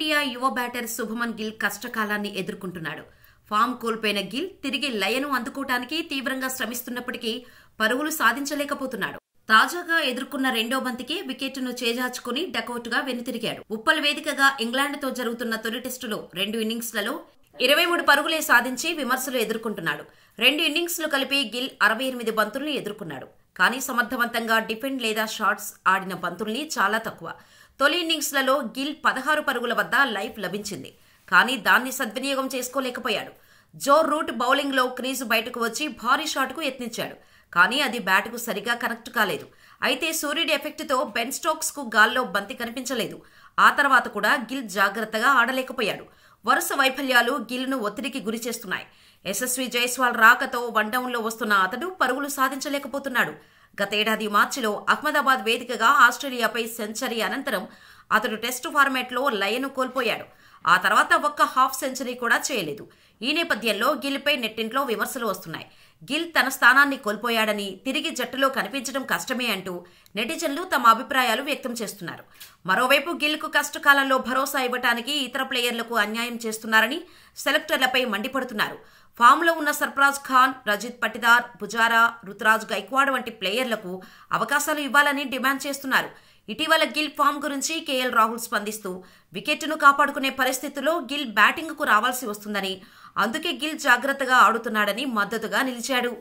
Team India యువ batter Shubman Gill కష్టకాలాన్ని ఎదుర్కొంటున్నాడు. Form కోల్పోయిన గిల్ తిరిగి లయను అందుకోవటానికి తీవ్రంగా శ్రమిస్తున్నప్పటికీ పరుగులు సాధించలేకపోతున్నాడు. తాజాగా ఎదుర్కొన్న రెండో బంతికి వికెట్ను చేజార్చుకుని డకౌట్గా వెనుతిరిగాడు. ఉప్పల్ వేదికగా ఇంగ్లాండ్తో జరుగుతున్న తొలి టెస్టులో 2 ఇన్నింగ్స్లలో 23 పరుగులే సాధించి విమర్శలు ఎదుర్కొంటున్నాడు. 2 ఇన్నింగ్స్లు కలిపి గిల్ 68 బంతుల్ని ఎదుర్కొన్నాడు. కానీ సమర్థవంతంగా డిఫెండ్ లేదా షాట్స్ ఆడిన బంతుల్ని చాలా తక్కువ. తొలి ఇన్నింగ్స్లలో గిల్ 16 పరుగుల వద్ద లైఫ్ లభించింది. కానీ దాన్ని సద్వినియోగం చేసుకోలేకపోయాడు. జో రూట్ బౌలింగ్లో క్రీజు బయటకు వచ్చి భారీ షాట్కు యత్నించాడు. కానీ అది బ్యాట్కు సరిగా కనెక్ట్ కాలేదు. అయితే సూర్యుడి ఎఫెక్ట్తో బెన్ స్టోక్స్కు గాల్లో బంతి కనిపించలేదు. ఆ తర్వాత కూడా గిల్ జాగ్రత్తగా ఆడలేకపోయాడు. వరుస వైఫల్యాలు గిల్ను ఒత్తిడికి గురిచేస్తున్నాయి. యశస్వి జైస్వాల్ రాకతో వన్డౌన్లో వస్తున్న అతడు పరుగులు సాధించలేకపోతున్నాడు. గతేడాది మార్చిలో అహ్మదాబాద్ వేదికగా ఆస్ట్రేలియాపై సెంచరీ అనంతరం అతడు టెస్టు ఫార్మాట్లో లయను కోల్పోయాడు. ఆ తర్వాత ఒక్క హాఫ్ సెంచరీ కూడా చేయలేదు. ఈ నేపథ్యంలో గిల్పై నెట్టింట్లో విమర్శలు వస్తున్నాయి. గిల్ తన స్థానాన్ని కోల్పోయాడని, తిరిగి జట్టులో కనిపించడం కష్టమే అంటూ నెటిజన్లు తమ అభిప్రాయాలు వ్యక్తం చేస్తున్నారు. మరోవైపు గిల్కు కష్టకాలంలో భరోసా ఇవ్వటానికి ఇతర ప్లేయర్లకు అన్యాయం చేస్తున్నారని సెలెక్టర్లపై మండిపడుతున్నారు. ఫామ్లో ఉన్న సర్ఫరాజ్ ఖాన్, రజిత్ పటిదార్, పుజారా, రుతురాజ్ గైక్వాడ్ వంటి ప్లేయర్లకు అవకాశాలు ఇవ్వాలని డిమాండ్ చేస్తున్నారు. ఇటీవల గిల్ ఫామ్ గురించి కేఎల్ రాహుల్ స్పందిస్తూ వికెట్ను కాపాడుకునే పరిస్థితుల్లో గిల్ బ్యాటింగ్కు రావాల్సి వస్తుందని, అందుకే గిల్ జాగ్రత్తగా ఆడుతున్నాడని మద్దతుగా నిలిచాడు.